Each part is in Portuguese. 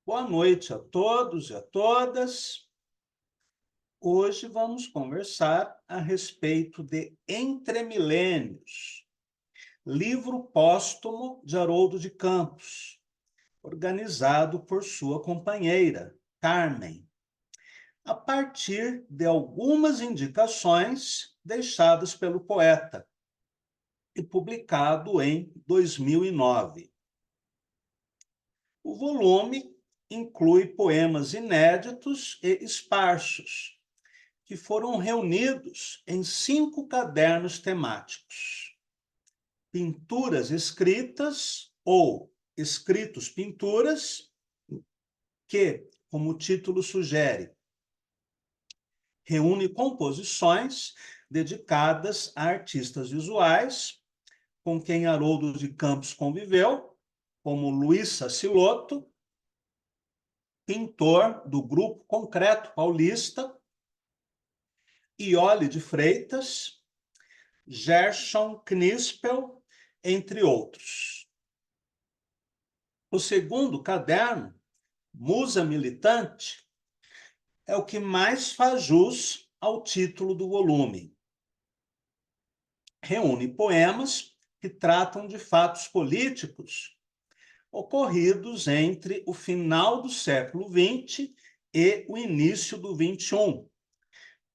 Boa noite a todos e a todas. Hoje vamos conversar a respeito de Entre Milênios, livro póstumo de Haroldo de Campos, organizado por sua companheira, Carmen, a partir de algumas indicações deixadas pelo poeta e publicado em 2009. O volume inclui poemas inéditos e esparsos, que foram reunidos em 5 cadernos temáticos: pinturas escritas ou escritos pinturas, que, como o título sugere, reúne composições dedicadas a artistas visuais com quem Haroldo de Campos conviveu, como Luiz Sassilotto, pintor do Grupo Concreto Paulista, Iole de Freitas, Gershon Knispel, entre outros. O segundo caderno, Musa Militante, é o que mais faz jus ao título do volume. Reúne poemas que tratam de fatos políticos ocorridos entre o final do século XX e o início do XXI,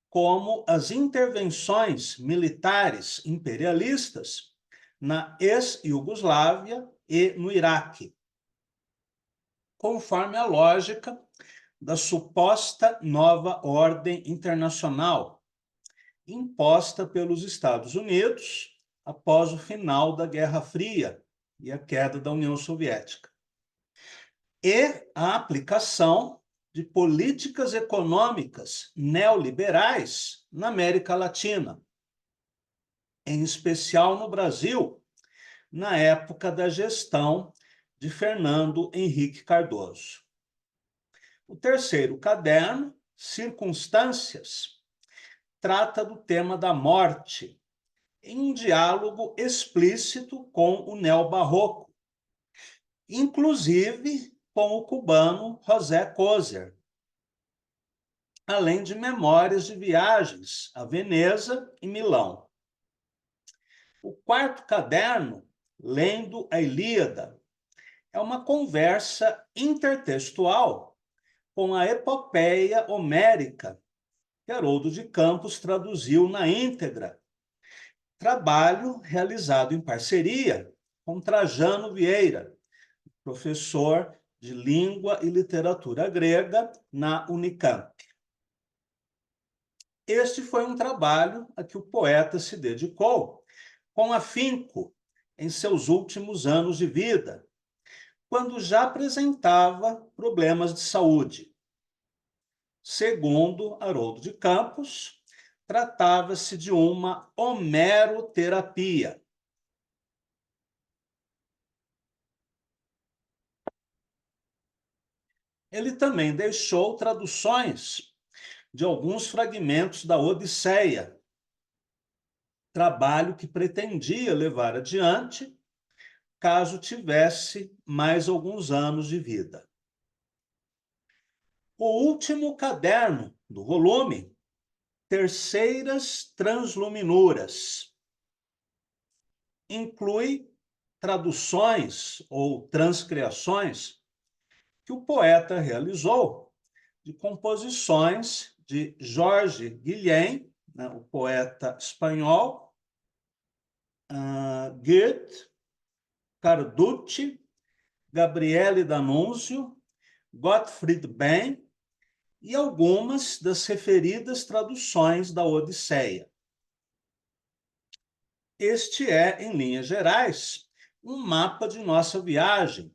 como as intervenções militares imperialistas na ex-Iugoslávia e no Iraque, conforme a lógica da suposta nova ordem internacional imposta pelos Estados Unidos após o final da Guerra Fria e a queda da União Soviética, e a aplicação de políticas econômicas neoliberais na América Latina, em especial no Brasil, na época da gestão de Fernando Henrique Cardoso. O terceiro caderno, Circunstâncias, trata do tema da morte, em um diálogo explícito com o neobarroco, inclusive com o cubano José Coser, além de memórias de viagens a Veneza e Milão. O quarto caderno, Lendo a Ilíada, é uma conversa intertextual com a epopeia homérica que Haroldo de Campos traduziu na íntegra, trabalho realizado em parceria com Trajano Vieira, professor de Língua e Literatura Grega na Unicamp. Este foi um trabalho a que o poeta se dedicou com afinco em seus últimos anos de vida, quando já apresentava problemas de saúde. Segundo Haroldo de Campos, tratava-se de uma homeroterapia. Ele também deixou traduções de alguns fragmentos da Odisseia, trabalho que pretendia levar adiante caso tivesse mais alguns anos de vida. O último caderno do volume, Terceiras Transluminuras, inclui traduções ou transcriações que o poeta realizou de composições de Jorge Guillem, né, o poeta espanhol, Goethe, Carducci, Gabriele D'Annunzio, Gottfried Benn e algumas das referidas traduções da Odisseia. Este é, em linhas gerais, um mapa de nossa viagem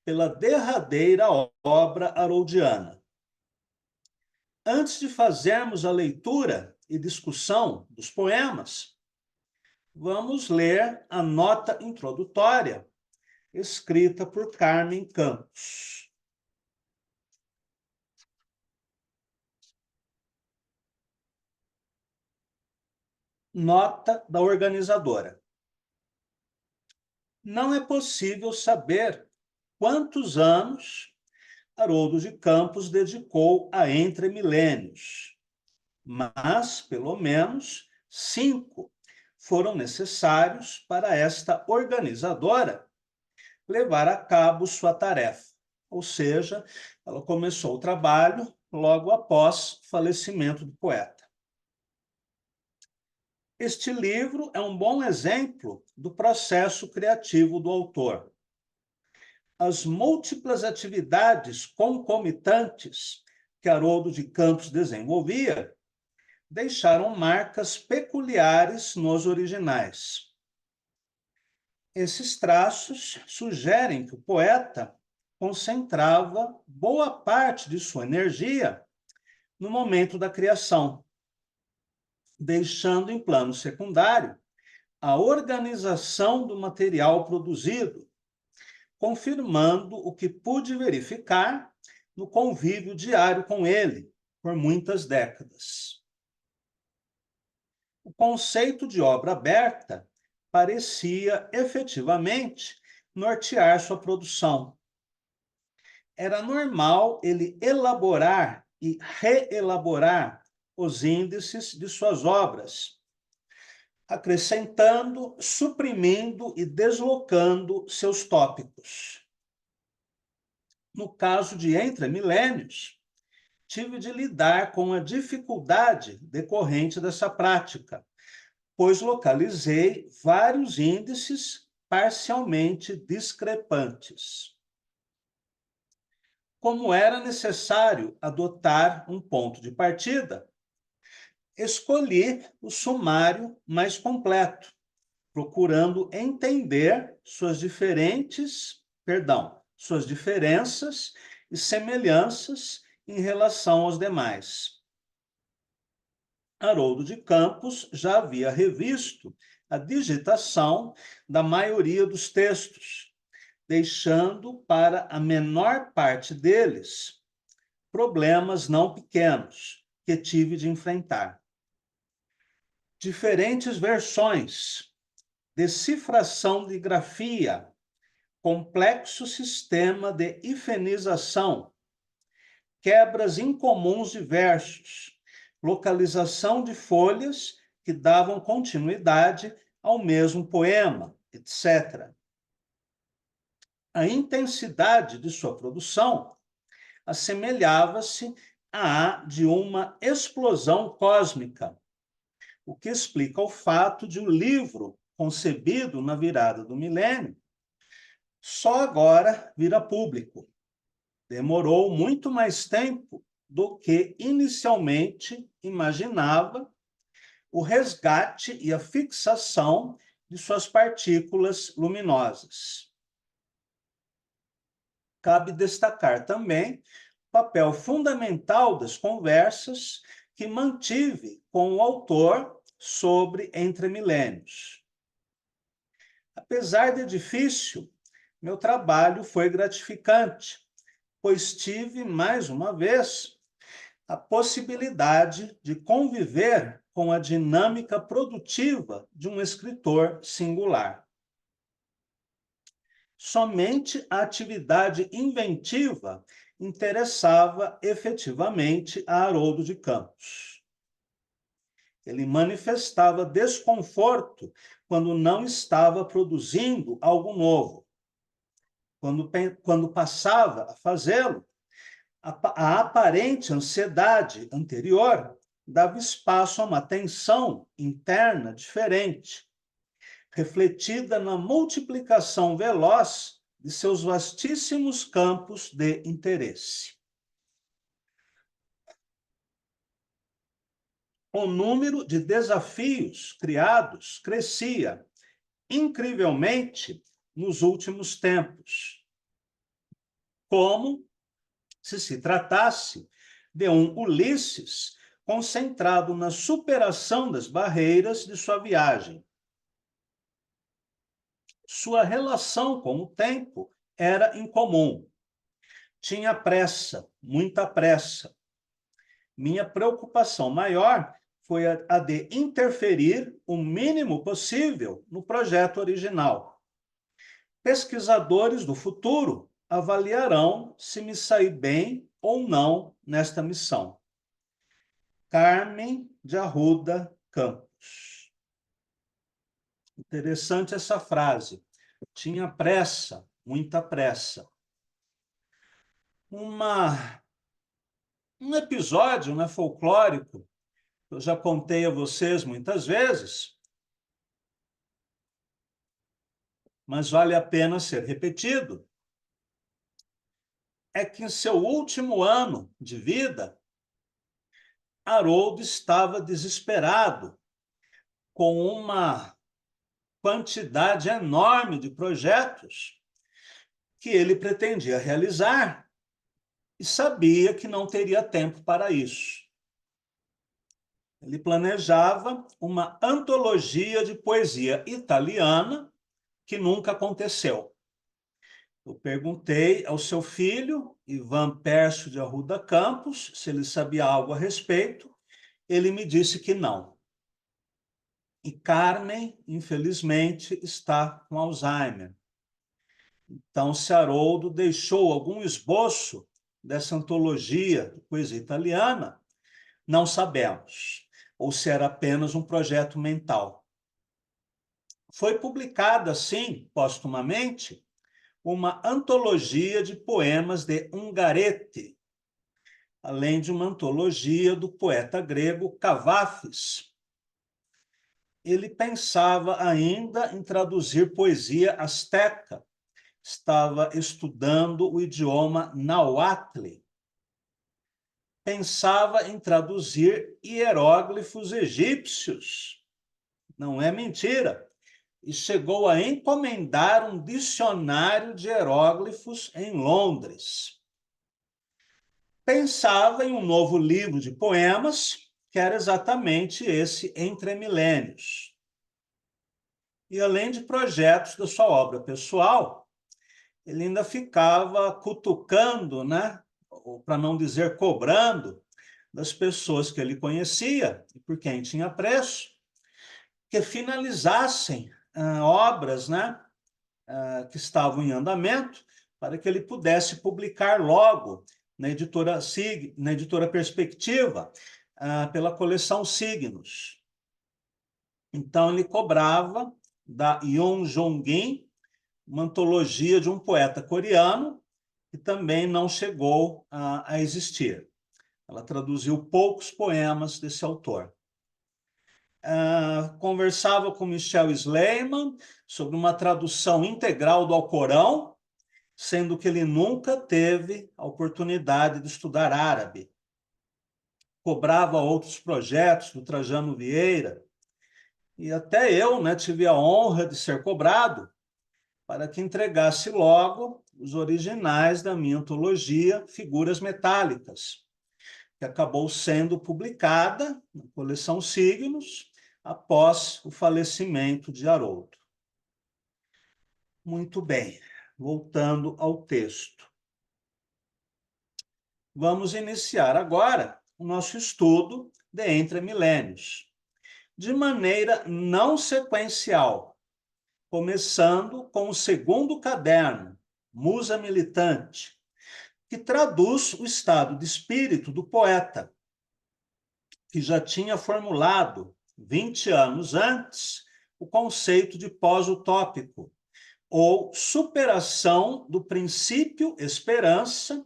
pela derradeira obra haroldiana. Antes de fazermos a leitura e discussão dos poemas, vamos ler a nota introdutória escrita por Carmen Campos. Nota da organizadora. Não é possível saber quantos anos Haroldo de Campos dedicou a Entre Milênios, mas, pelo menos, 5 foram necessários para esta organizadora levar a cabo sua tarefa. Ou seja, ela começou o trabalho logo após o falecimento do poeta. Este livro é um bom exemplo do processo criativo do autor. As múltiplas atividades concomitantes que Haroldo de Campos desenvolvia deixaram marcas peculiares nos originais. Esses traços sugerem que o poeta concentrava boa parte de sua energia no momento da criação, deixando em plano secundário a organização do material produzido, confirmando o que pude verificar no convívio diário com ele por muitas décadas. O conceito de obra aberta parecia efetivamente nortear sua produção. Era normal ele elaborar e reelaborar os índices de suas obras, acrescentando, suprimindo e deslocando seus tópicos. No caso de Entre Milênios, tive de lidar com a dificuldade decorrente dessa prática, pois localizei vários índices parcialmente discrepantes. Como era necessário adotar um ponto de partida, escolhi o sumário mais completo, procurando entender suas diferenças e semelhanças em relação aos demais. Haroldo de Campos já havia revisto a digitação da maioria dos textos, deixando para a menor parte deles problemas não pequenos que tive de enfrentar. Diferentes versões, decifração de grafia, complexo sistema de hifenização, quebras incomuns de versos, localização de folhas que davam continuidade ao mesmo poema, etc. A intensidade de sua produção assemelhava-se à de uma explosão cósmica, o que explica o fato de o livro, concebido na virada do milênio, só agora vir a público. Demorou muito mais tempo do que inicialmente imaginava o resgate e a fixação de suas partículas luminosas. Cabe destacar também o papel fundamental das conversas que mantive com o autor sobre Entre Milênios. Apesar de difícil, meu trabalho foi gratificante, pois tive, mais uma vez, a possibilidade de conviver com a dinâmica produtiva de um escritor singular. Somente a atividade inventiva interessava efetivamente a Haroldo de Campos. Ele manifestava desconforto quando não estava produzindo algo novo. Quando passava a fazê-lo, a aparente ansiedade anterior dava espaço a uma tensão interna diferente, refletida na multiplicação veloz de seus vastíssimos campos de interesse. O número de desafios criados crescia incrivelmente nos últimos tempos, como se tratasse de um Ulisses concentrado na superação das barreiras de sua viagem. Sua relação com o tempo era incomum. Tinha pressa, muita pressa. Minha preocupação maior foi a de interferir o mínimo possível no projeto original. Pesquisadores do futuro avaliarão se me saí bem ou não nesta missão. Carmen de Arruda Campos. Interessante essa frase. Tinha pressa, muita pressa. Um episódio, né, folclórico, eu já contei a vocês muitas vezes, mas vale a pena ser repetido. É que em seu último ano de vida, Haroldo estava desesperado com uma quantidade enorme de projetos que ele pretendia realizar e sabia que não teria tempo para isso. Ele planejava uma antologia de poesia italiana que nunca aconteceu. Eu perguntei ao seu filho, Ivan Pércio de Arruda Campos, se ele sabia algo a respeito. Ele me disse que não. E Carmen, infelizmente, está com Alzheimer. Então, se Haroldo deixou algum esboço dessa antologia de poesia italiana, não sabemos. Ou se era apenas um projeto mental. Foi publicada, assim, postumamente, uma antologia de poemas de Ungaretti, além de uma antologia do poeta grego Cavafis. Ele pensava ainda em traduzir poesia asteca, estava estudando o idioma Nahuatl. Pensava em traduzir hieróglifos egípcios. Não é mentira. E chegou a encomendar um dicionário de hieróglifos em Londres. Pensava em um novo livro de poemas, que era exatamente esse Entre Milênios. E além de projetos da sua obra pessoal, ele ainda ficava cutucando, né, para não dizer cobrando, das pessoas que ele conhecia e por quem tinha apreço, que finalizassem obras, né, que estavam em andamento, para que ele pudesse publicar logo na editora Perspectiva, pela coleção Signos. Então, ele cobrava da Yeon Jong-in uma antologia de um poeta coreano que também não chegou a existir. Ela traduziu poucos poemas desse autor. Conversava com Michel Sleiman sobre uma tradução integral do Alcorão, sendo que ele nunca teve a oportunidade de estudar árabe. Cobrava outros projetos do Trajano Vieira, e até eu, né, tive a honra de ser cobrado para que entregasse logo os originais da minha antologia Figuras Metálicas, que acabou sendo publicada na coleção Signos após o falecimento de Haroldo. Muito bem, voltando ao texto. Vamos iniciar agora o nosso estudo de Entre Milênios, de maneira não sequencial, começando com o segundo caderno, Musa Militante, que traduz o estado de espírito do poeta, que já tinha formulado, 20 anos antes, o conceito de pós-utópico, ou superação do princípio esperança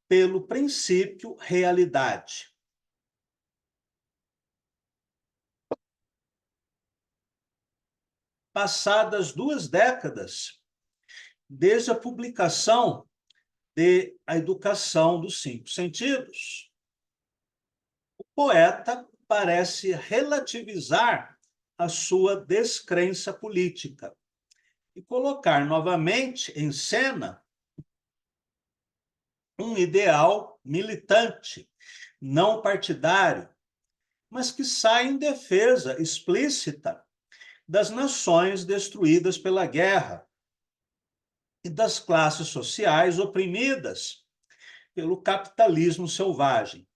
pelo princípio realidade. Passadas 2 décadas, desde a publicação de A Educação dos 5 Sentidos, o poeta parece relativizar a sua descrença política e colocar novamente em cena um ideal militante, não partidário, mas que sai em defesa explícita das nações destruídas pela guerra e das classes sociais oprimidas pelo capitalismo selvagem.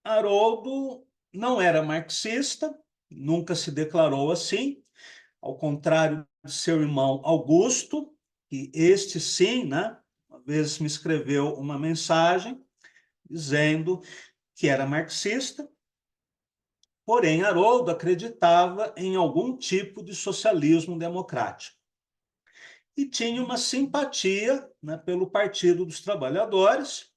Haroldo não era marxista, nunca se declarou assim, ao contrário de seu irmão Augusto, que este sim, né, uma vez me escreveu uma mensagem dizendo que era marxista, porém Haroldo acreditava em algum tipo de socialismo democrático e tinha uma simpatia, né, pelo Partido dos Trabalhadores,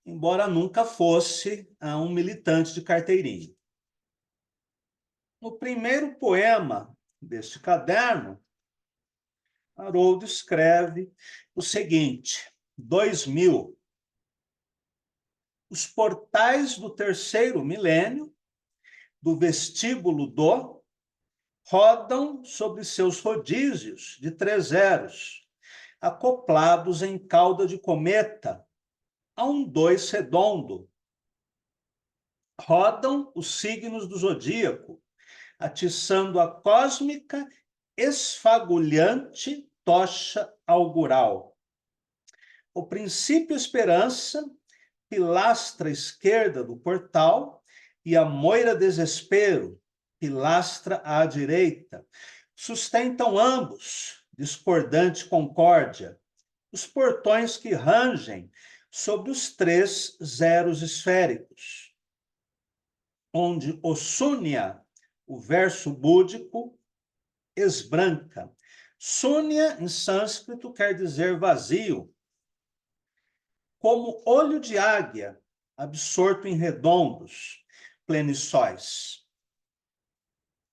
embora nunca fosse um militante de carteirinha. No primeiro poema deste caderno, Haroldo escreve o seguinte: 2000. Os portais do terceiro milênio, do vestíbulo do, rodam sobre seus rodízios de 3 zeros, acoplados em cauda de cometa, a um 2 redondo. Rodam os signos do zodíaco, atiçando a cósmica, esfagulhante tocha augural. O princípio esperança, pilastra esquerda do portal, e a moira desespero, pilastra à direita, sustentam ambos, discordante concórdia, os portões que rangem sobre os 3 zeros esféricos, onde o Súnia, o verso búdico, esbranca. Súnia, em sânscrito, quer dizer vazio, como olho de águia, absorto em redondos, pleniçóis.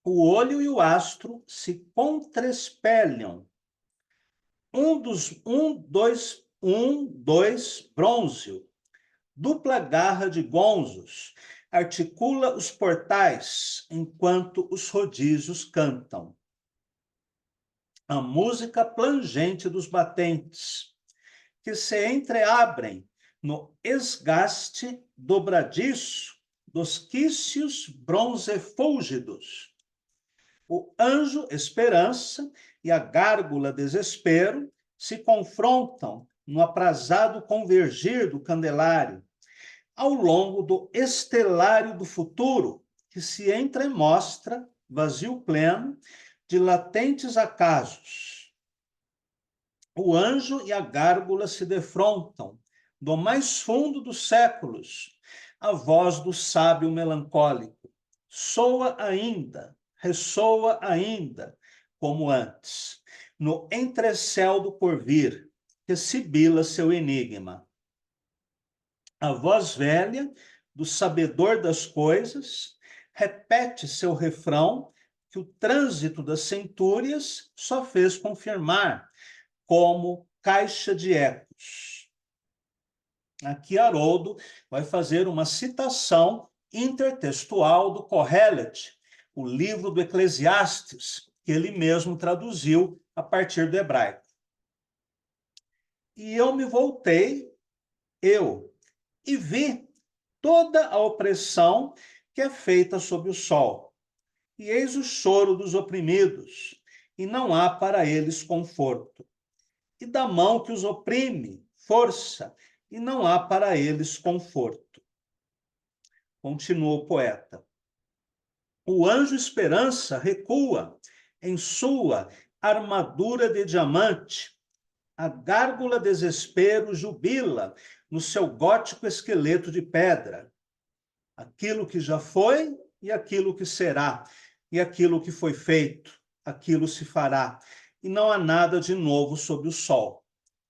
O olho e o astro se contrespelham. Dois, brônzeo. Dupla garra de gonzos articula os portais enquanto os rodízios cantam. A música plangente dos batentes, que se entreabrem no esgaste dobradiço dos quícios bronzefúlgidos. O anjo esperança e a gárgula desespero se confrontam no aprazado convergir do candelário, ao longo do estelário do futuro, que se entremostra, vazio pleno, de latentes acasos. O anjo e a gárgula se defrontam, do mais fundo dos séculos, a voz do sábio melancólico. Soa ainda, ressoa ainda, como antes, no entrecéu do porvir, que sibila seu enigma. A voz velha do sabedor das coisas repete seu refrão que o trânsito das centúrias só fez confirmar, como caixa de ecos. Aqui Haroldo vai fazer uma citação intertextual do Kohelet, o livro do Eclesiastes, que ele mesmo traduziu a partir do hebraico. E eu me voltei, e vi toda a opressão que é feita sob o sol. E eis o choro dos oprimidos, e não há para eles conforto. E da mão que os oprime, força, e não há para eles conforto. Continua o poeta. O anjo esperança recua em sua armadura de diamante. A gárgula desespero jubila no seu gótico esqueleto de pedra. Aquilo que já foi e aquilo que será, e aquilo que foi feito, aquilo se fará. E não há nada de novo sob o sol.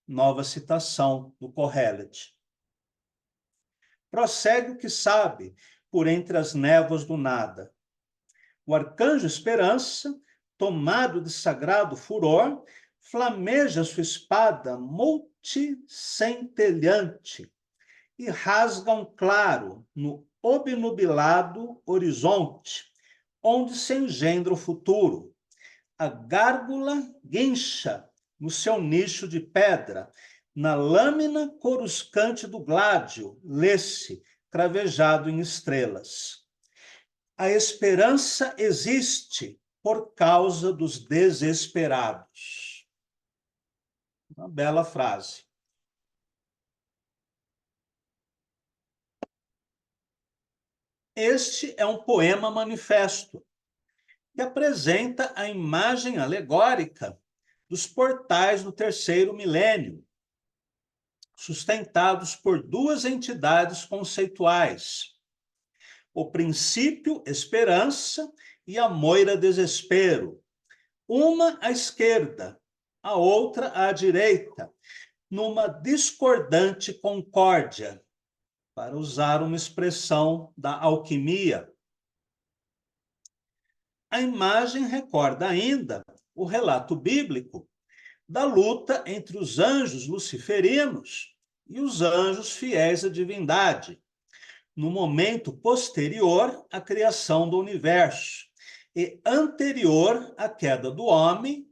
Nova citação do Kohelet. Prossegue o que sabe, por entre as névoas do nada. O arcanjo Esperança, tomado de sagrado furor, flameja sua espada multicentelhante e rasga um claro no obnubilado horizonte, onde se engendra o futuro. A gárgula guincha no seu nicho de pedra, na lâmina coruscante do gládio, lê-se, cravejado em estrelas. A esperança existe por causa dos desesperados. Uma bela frase. Este é um poema manifesto que apresenta a imagem alegórica dos portais do terceiro milênio, sustentados por duas entidades conceituais: o princípio, esperança, e a moira, desespero. Uma à esquerda, a outra à direita, numa discordante concórdia, para usar uma expressão da alquimia. A imagem recorda ainda o relato bíblico da luta entre os anjos luciferinos e os anjos fiéis à divindade, no momento posterior à criação do universo e anterior à queda do homem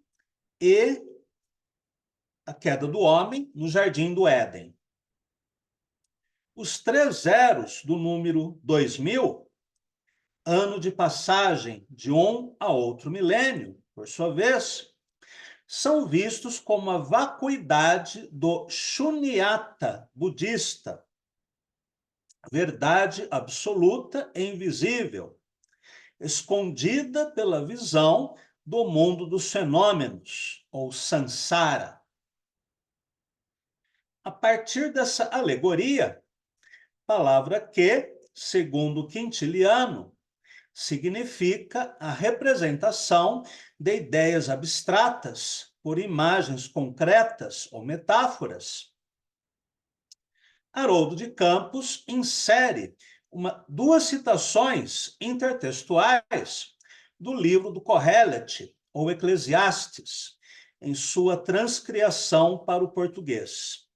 no Jardim do Éden. Os 3 zeros do número 2000, ano de passagem de um a outro milênio, por sua vez, são vistos como a vacuidade do Shunyata budista, verdade absoluta e invisível, escondida pela visão do mundo dos fenômenos, ou samsara. A partir dessa alegoria, palavra que, segundo Quintiliano, significa a representação de ideias abstratas por imagens concretas ou metáforas. Haroldo de Campos insere duas citações intertextuais do livro do Kohelet, ou Eclesiastes, em sua transcriação para o português.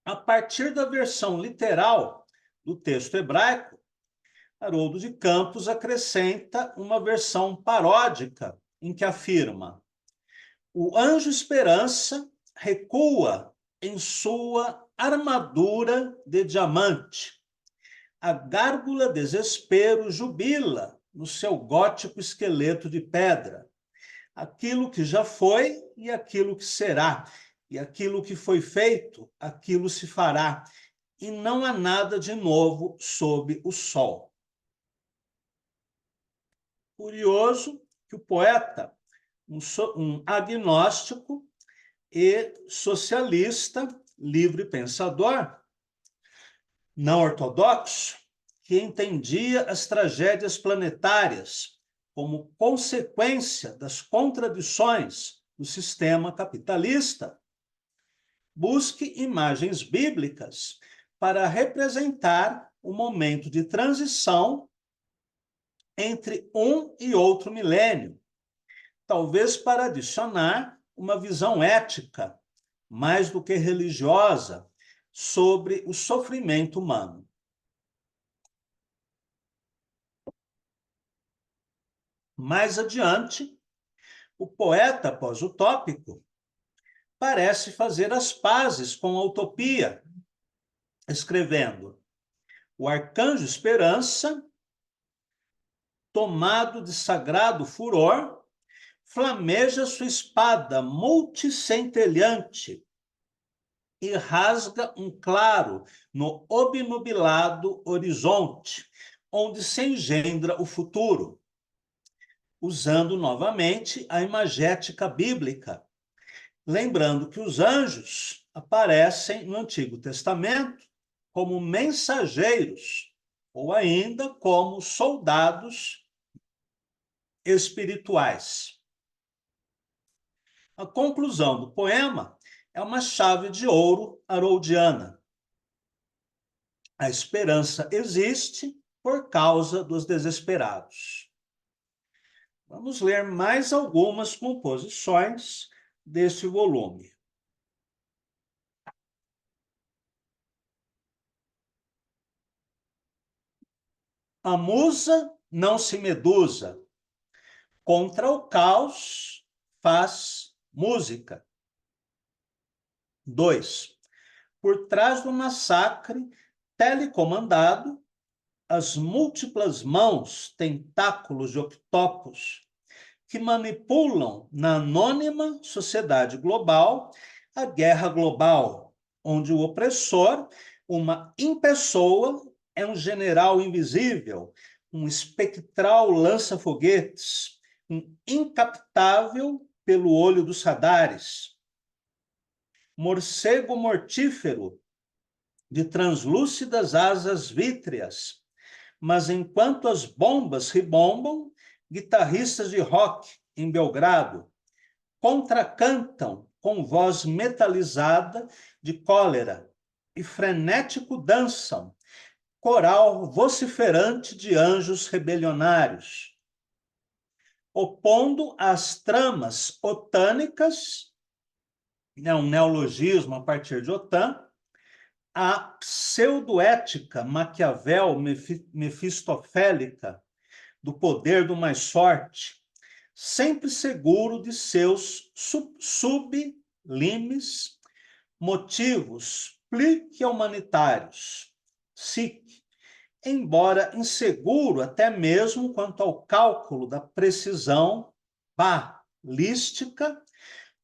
A partir da versão literal do texto hebraico, Haroldo de Campos acrescenta uma versão paródica em que afirma: o anjo esperança recua em sua armadura de diamante. A gárgula desespero jubila no seu gótico esqueleto de pedra. Aquilo que já foi e aquilo que será, e aquilo que foi feito, aquilo se fará, e não há nada de novo sob o sol. Curioso que o poeta, um agnóstico e socialista, livre pensador, não ortodoxo, que entendia as tragédias planetárias como consequência das contradições do sistema capitalista, busque imagens bíblicas para representar o momento de transição entre um e outro milênio, talvez para adicionar uma visão ética, mais do que religiosa, sobre o sofrimento humano. Mais adiante, o poeta pós-utópico parece fazer as pazes com a utopia, escrevendo: o arcanjo Esperança, tomado de sagrado furor, flameja sua espada multicentelhante e rasga um claro no obnubilado horizonte, onde se engendra o futuro, usando novamente a imagética bíblica, lembrando que os anjos aparecem no Antigo Testamento como mensageiros, ou ainda como soldados espirituais. A conclusão do poema é uma chave de ouro haroldiana. A esperança existe por causa dos desesperados. Vamos ler mais algumas composições deste volume. A musa não se medusa, contra o caos faz música. 2. Por trás do massacre telecomandado, as múltiplas mãos, tentáculos de octopos, que manipulam na anônima sociedade global a guerra global, onde o opressor, uma impessoa, é um general invisível, um espectral lança-foguetes, um incaptável pelo olho dos radares. Morcego mortífero, de translúcidas asas vítreas. Mas enquanto as bombas ribombam, guitarristas de rock em Belgrado contracantam com voz metalizada de cólera e frenético dançam, coral vociferante de anjos rebelionários, opondo às tramas otânicas, um neologismo a partir de OTAN, a pseudoética mefistofélica do poder do mais forte, sempre seguro de seus sublimes motivos plique-humanitários, embora inseguro até mesmo quanto ao cálculo da precisão balística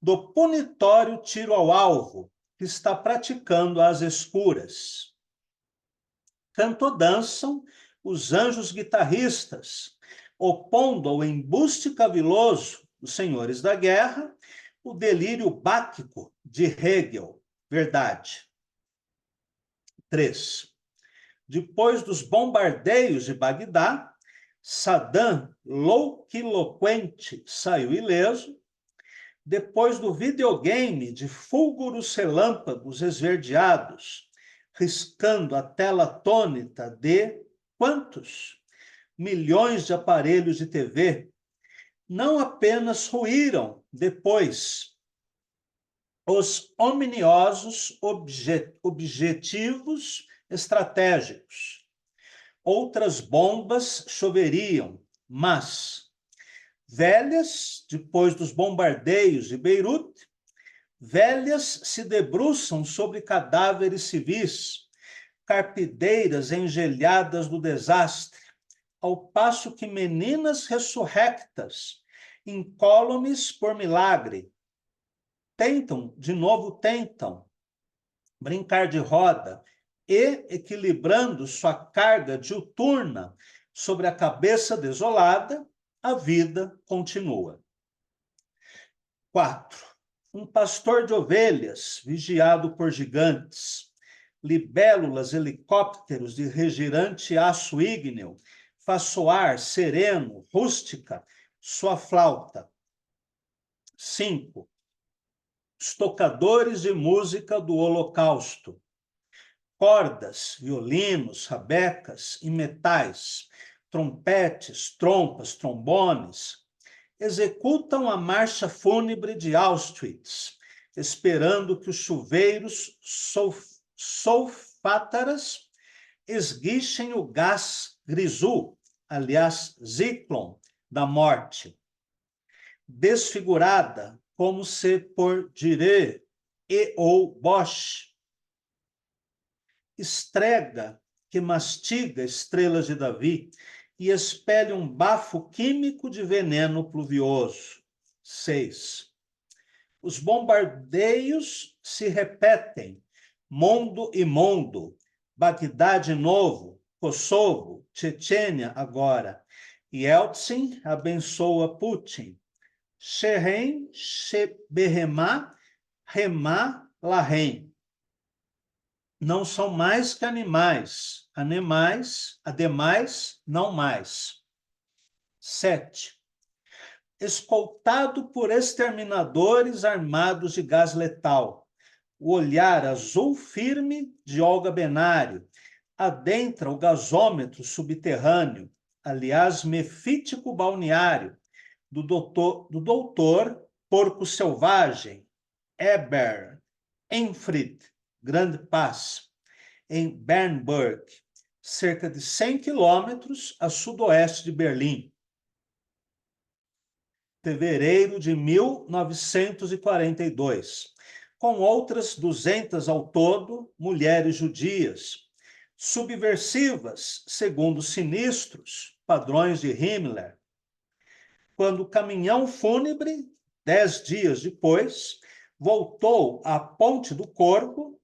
do punitório tiro ao alvo que está praticando às escuras. Cantodançam os anjos guitarristas, opondo ao embuste caviloso dos senhores da guerra o delírio báquico de Hegel, verdade. 3. Depois dos bombardeios de Bagdá, Saddam, louquiloquente, saiu ileso. Depois do videogame de fulguros relâmpagos esverdeados, riscando a tela atônita de quantos? Milhões de aparelhos de TV, não apenas ruíram depois os ominiosos objetivos estratégicos. Outras bombas choveriam, mas velhas, depois dos bombardeios de Beirute, velhas se debruçam sobre cadáveres civis, carpideiras engelhadas do desastre, ao passo que meninas ressurrectas, incólumes por milagre, tentam brincar de roda e, equilibrando sua carga diuturna sobre a cabeça desolada, a vida continua. 4. Um pastor de ovelhas, vigiado por gigantes, libélulas, helicópteros de regirante aço ígneo, faz soar sereno, rústica, sua flauta. 5. Os tocadores de música do Holocausto, cordas, violinos, rabecas e metais, trompetes, trompas, trombones, executam a marcha fúnebre de Auschwitz, esperando que os chuveiros sulfátaras esguichem o gás grisu, aliás, Zyklon, da morte. Desfigurada, como se por Dire e ou Bosch, estrega que mastiga estrelas de Davi e expele um bafo químico de veneno pluvioso. 6. Os bombardeios se repetem, mundo e mundo, Bagdá de novo, Kosovo, Chechênia agora. Yeltsin abençoa Putin. Shehem, Sheberemá, Remá, Lahem. Não são mais que animais, ademais, não mais. 7. Escoltado por exterminadores armados de gás letal, o olhar azul firme de Olga Benário adentra o gasômetro subterrâneo, aliás, mefítico balneário, do doutor Porco Selvagem, Eber Enfried, Grande Paz, em Bernburg, cerca de 100 quilômetros a sudoeste de Berlim. Fevereiro de 1942, com outras 200 ao todo, mulheres judias, subversivas, segundo sinistros padrões de Himmler. Quando o caminhão fúnebre, 10 dias depois, voltou à Ponte do Corpo,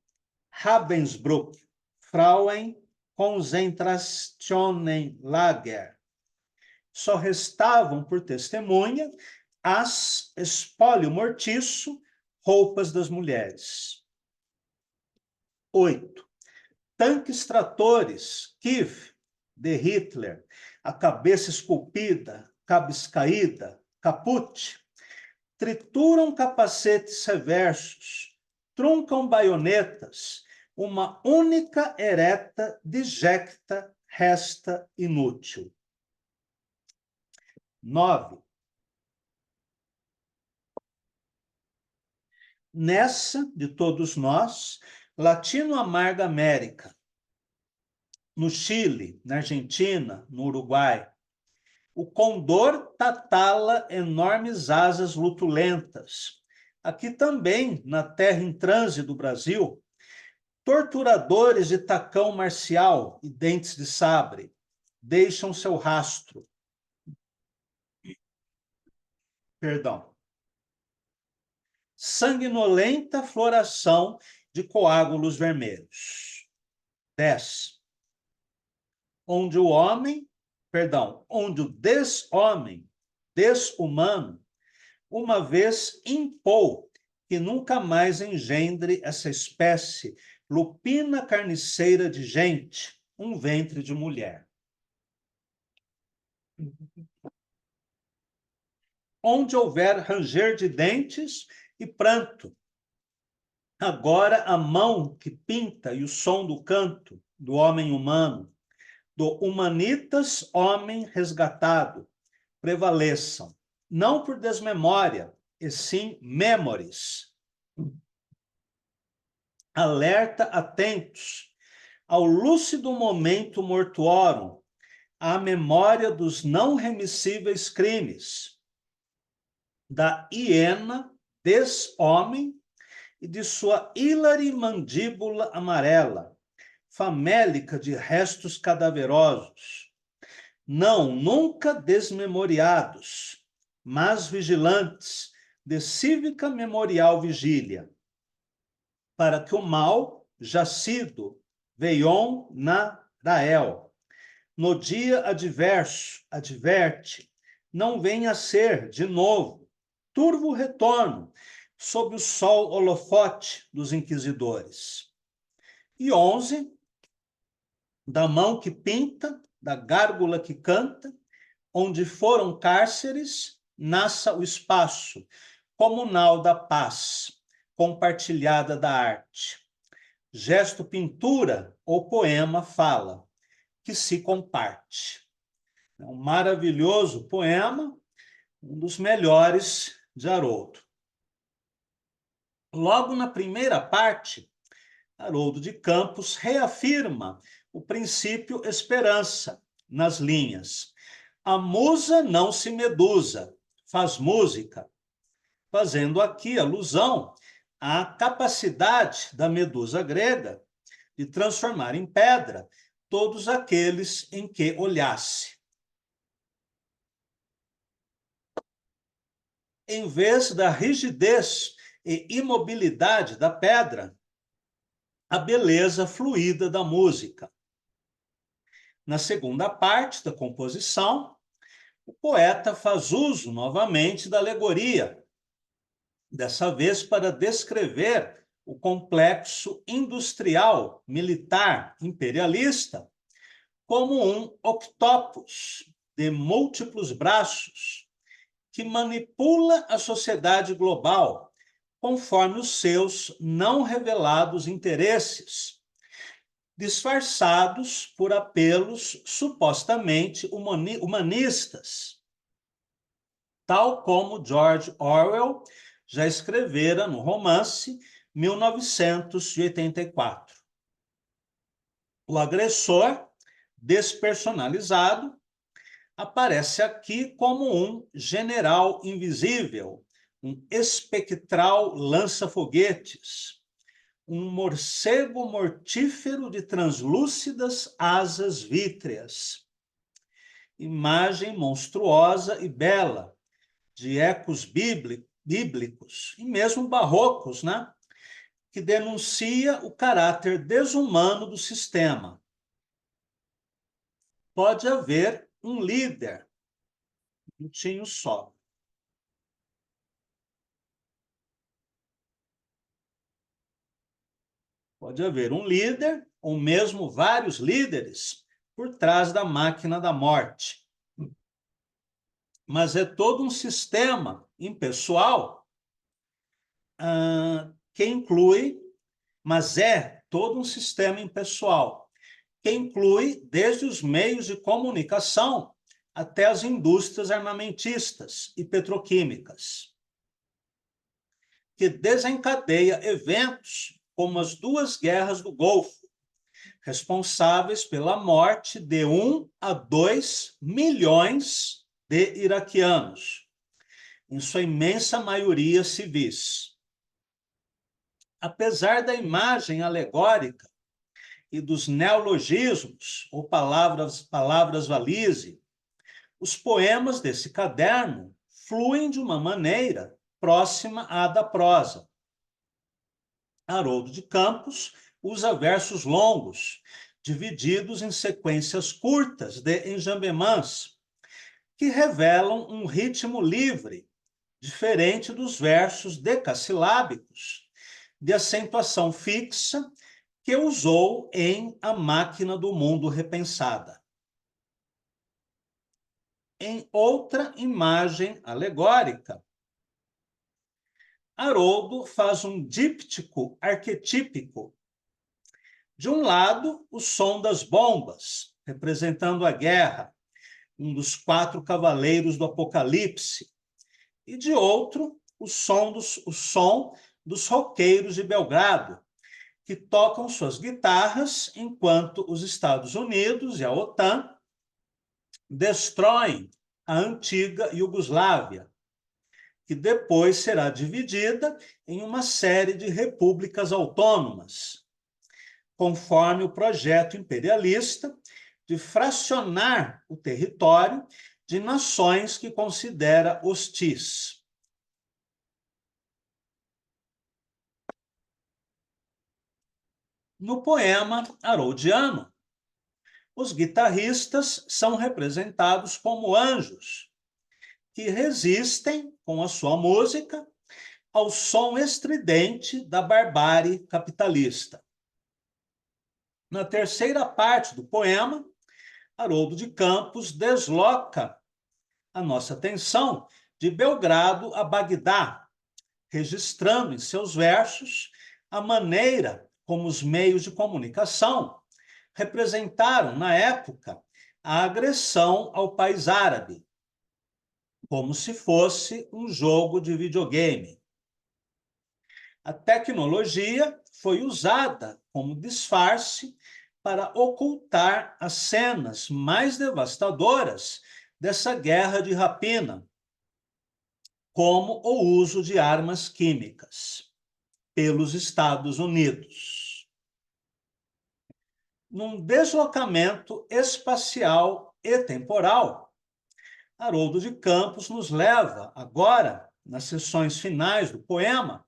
Ravensbrück, Frauen Konzentrationslager. Só restavam por testemunha espólio mortiço, roupas das mulheres. 8. Tanques tratores, Kiev, de Hitler, a cabeça esculpida, cabeça caída, caput, trituram capacetes reversos, truncam baionetas, uma única ereta disjecta resta inútil. 9. Nessa, de todos nós, Latino-Amarga América, no Chile, na Argentina, no Uruguai, o condor tatala enormes asas lutulentas. Aqui também, na terra em transe do Brasil, torturadores de tacão marcial e dentes de sabre deixam seu rastro. Perdão. Sanguinolenta floração de coágulos vermelhos. 10. Onde o des-homem, des-humano, uma vez impôs que nunca mais engendre essa espécie lupina carniceira de gente, um ventre de mulher. Onde houver ranger de dentes e pranto, agora a mão que pinta e o som do canto do homem humano, do humanitas homem resgatado, prevaleçam, não por desmemória, e sim memores. Alerta atentos ao lúcido momento mortuorum, à memória dos não remissíveis crimes, da hiena des-homem e de sua hilare mandíbula amarela, famélica de restos cadaverosos, não nunca desmemoriados, mas vigilantes de cívica memorial vigília, para que o mal jacido veion na Rael, no dia adverso, adverte, não venha a ser, de novo, turvo retorno, sob o sol holofote dos inquisidores. E 11, da mão que pinta, da gárgula que canta, onde foram cárceres, nasça o espaço comunal da paz, compartilhada da arte. Gesto pintura ou poema fala, que se comparte. É um maravilhoso poema, um dos melhores de Haroldo. Logo na primeira parte, Haroldo de Campos reafirma o princípio esperança nas linhas. A musa não se medusa, faz música, fazendo aqui alusão à capacidade da medusa grega de transformar em pedra todos aqueles em que olhasse. Em vez da rigidez e imobilidade da pedra, a beleza fluida da música. Na segunda parte da composição, o poeta faz uso novamente da alegoria, dessa vez para descrever o complexo industrial, militar, imperialista, como um octopus de múltiplos braços, que manipula a sociedade global conforme os seus não revelados interesses, disfarçados por apelos supostamente humanistas, tal como George Orwell já escrevera no romance 1984. O agressor, despersonalizado, aparece aqui como um general invisível, um espectral lança-foguetes, um morcego mortífero de translúcidas asas vítreas. Imagem monstruosa e bela, de ecos bíblicos, e mesmo barrocos, né? Que denuncia o caráter desumano do sistema. Pode haver um líder, um tinho só. Pode haver um líder, ou mesmo vários líderes, por trás da máquina da morte. Mas é todo um sistema impessoal que inclui, mas é todo um sistema impessoal que inclui desde os meios de comunicação até as indústrias armamentistas e petroquímicas, que desencadeia eventos como as duas guerras do Golfo, responsáveis pela morte de 1 a 2 milhões de iraquianos, em sua imensa maioria civis. Apesar da imagem alegórica e dos neologismos, ou palavras valise, os poemas desse caderno fluem de uma maneira próxima à da prosa. Haroldo de Campos usa versos longos, divididos em sequências curtas de enjambements, que revelam um ritmo livre, diferente dos versos decassilábicos, de acentuação fixa, que usou em A Máquina do Mundo Repensada. Em outra imagem alegórica, Haroldo faz um díptico arquetípico. De um lado, o som das bombas, representando a guerra, um dos 4 cavaleiros do Apocalipse, e de outro, o som dos roqueiros de Belgrado, que tocam suas guitarras enquanto os Estados Unidos e a OTAN destroem a antiga Iugoslávia, que depois será dividida em uma série de repúblicas autônomas, conforme o projeto imperialista de fracionar o território de nações que considera hostis. No poema haroldiano, os guitarristas são representados como anjos, que resistem, com a sua música, ao som estridente da barbárie capitalista. Na terceira parte do poema, Haroldo de Campos desloca a nossa atenção de Belgrado a Bagdá, registrando em seus versos a maneira como os meios de comunicação representaram, na época, a agressão ao país árabe, como se fosse um jogo de videogame. A tecnologia foi usada como disfarce para ocultar as cenas mais devastadoras dessa guerra de rapina, como o uso de armas químicas pelos Estados Unidos. Num deslocamento espacial e temporal, Haroldo de Campos nos leva agora, nas sessões finais do poema,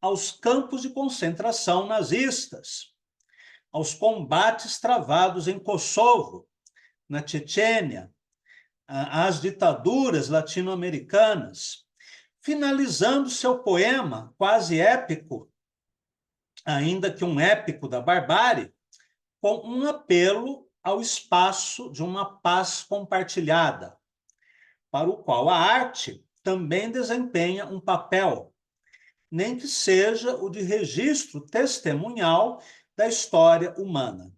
aos campos de concentração nazistas, aos combates travados em Kosovo, na Chechênia, às ditaduras latino-americanas, finalizando seu poema quase épico, ainda que um épico da barbárie, com um apelo ao espaço de uma paz compartilhada, para o qual a arte também desempenha um papel, nem que seja o de registro testemunhal da história humana.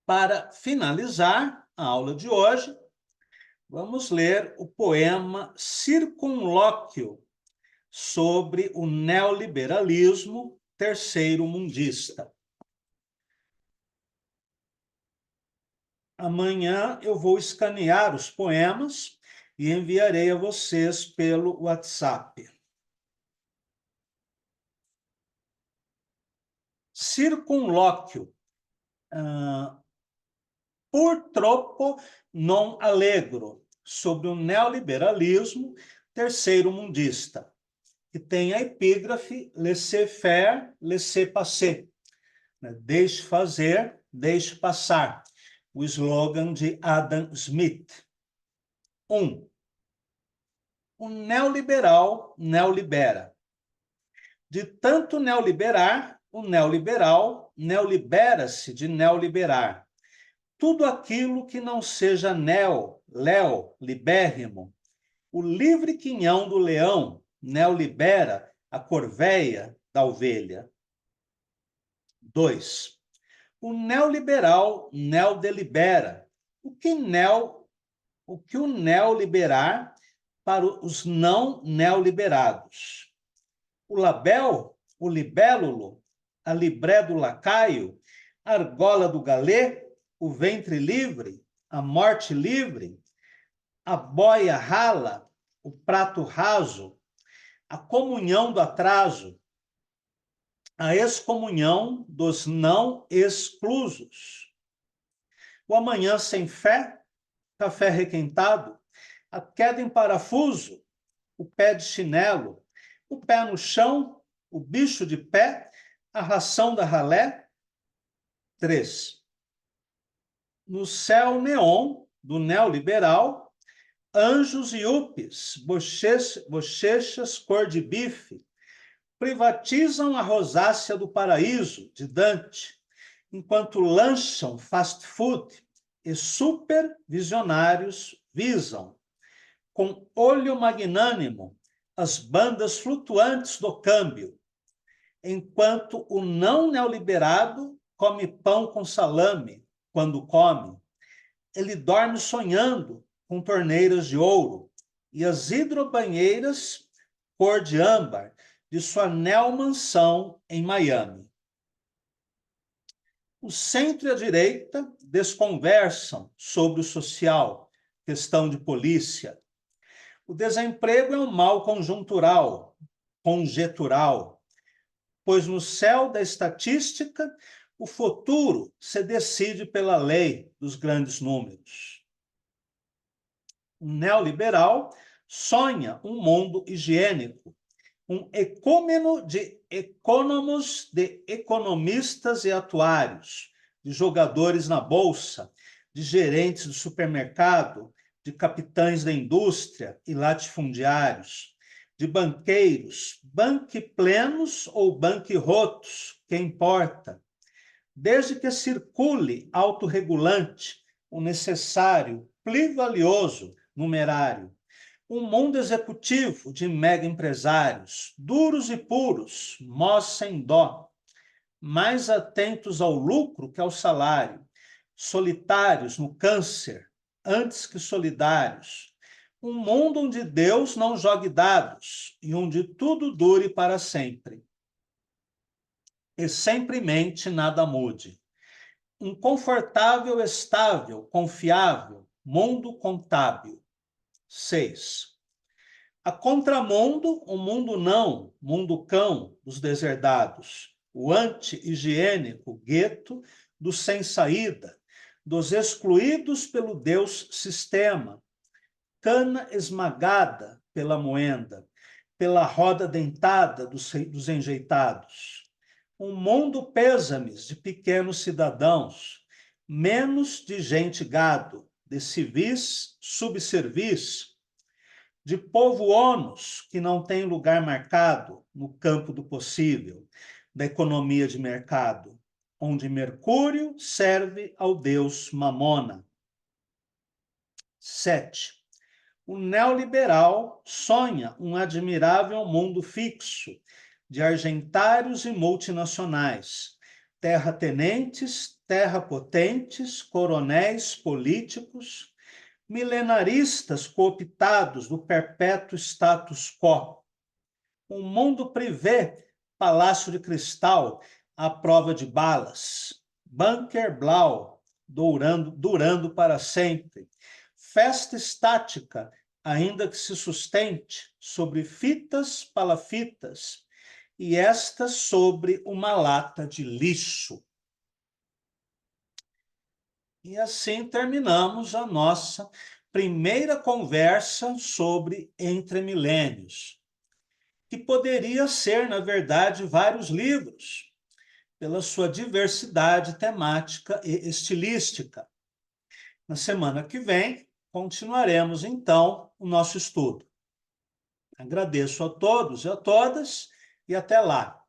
Para finalizar a aula de hoje, vamos ler o poema Circunlóquio sobre o neoliberalismo terceiro-mundista. Amanhã eu vou escanear os poemas e enviarei a vocês pelo WhatsApp. Circunlóquio. Purtroppo non allegro, sobre o neoliberalismo terceiro-mundista, que tem a epígrafe laissez-faire, laissez-passer, né? Deixe fazer, deixe passar, o slogan de Adam Smith. 1. O neoliberal neolibera. De tanto neoliberar, o neoliberal neolibera-se de neoliberar. Tudo aquilo que não seja libérrimo. O livre quinhão do leão neolibera a corveia da ovelha. 2. O neoliberal neodelibera. O que o neoliberar para os não neoliberados? O libélulo, a libré do lacaio, a argola do galê, o ventre livre, a morte livre, a boia rala, o prato raso, a comunhão do atraso, a excomunhão dos não exclusos, o amanhã sem fé, café requentado, a queda em parafuso, o pé de chinelo, o pé no chão, o bicho de pé, a ração da ralé. 3. No céu neon do neoliberal, anjos e upes, bochechas cor de bife, privatizam a rosácea do paraíso, de Dante, enquanto lancham fast food e supervisionários visam, com olho magnânimo, as bandas flutuantes do câmbio, enquanto o não neoliberado come pão com salame quando come. Ele dorme sonhando com torneiras de ouro e as hidrobanheiras cor de âmbar de sua neo-mansão em Miami. O centro e a direita desconversam sobre o social, questão de polícia. O desemprego é um mal conjuntural, conjetural, pois no céu da estatística, o futuro se decide pela lei dos grandes números. O neoliberal sonha um mundo higiênico, um ecômeno de econômos, de economistas e atuários, de jogadores na bolsa, de gerentes de supermercado, de capitães da indústria e latifundiários, de banqueiros, banquiplenos ou banquirrotos, que importa, desde que circule autorregulante o necessário, plivalioso numerário, um mundo executivo de mega empresários, duros e puros, mós sem dó, mais atentos ao lucro que ao salário, solitários no câncer, antes que solidários, um mundo onde Deus não jogue dados e onde tudo dure para sempre. E sempremente nada mude. Um confortável, estável, confiável, mundo contábil. 6. A contramundo, o mundo não, mundo cão dos deserdados, o anti-higiênico gueto dos sem saída, dos excluídos pelo Deus sistema, cana esmagada pela moenda, pela roda dentada dos enjeitados. Um mundo pêsames de pequenos cidadãos, menos de gente gado, de civis subservis, de povo ônus que não tem lugar marcado no campo do possível, da economia de mercado, onde Mercúrio serve ao deus Mamona. 7. O neoliberal sonha um admirável mundo fixo de argentários e multinacionais, terratenentes, terrapotentes, coronéis políticos, milenaristas cooptados do perpétuo status quo. Um mundo privê, palácio de cristal, à prova de balas, bunker blau, durando para sempre, festa estática, ainda que se sustente sobre fitas palafitas, e esta sobre uma lata de lixo. E assim terminamos a nossa primeira conversa sobre Entre Milênios, que poderia ser, na verdade, vários livros, pela sua diversidade temática e estilística. Na semana que vem, continuaremos, então, o nosso estudo. Agradeço a todos e a todas e até lá.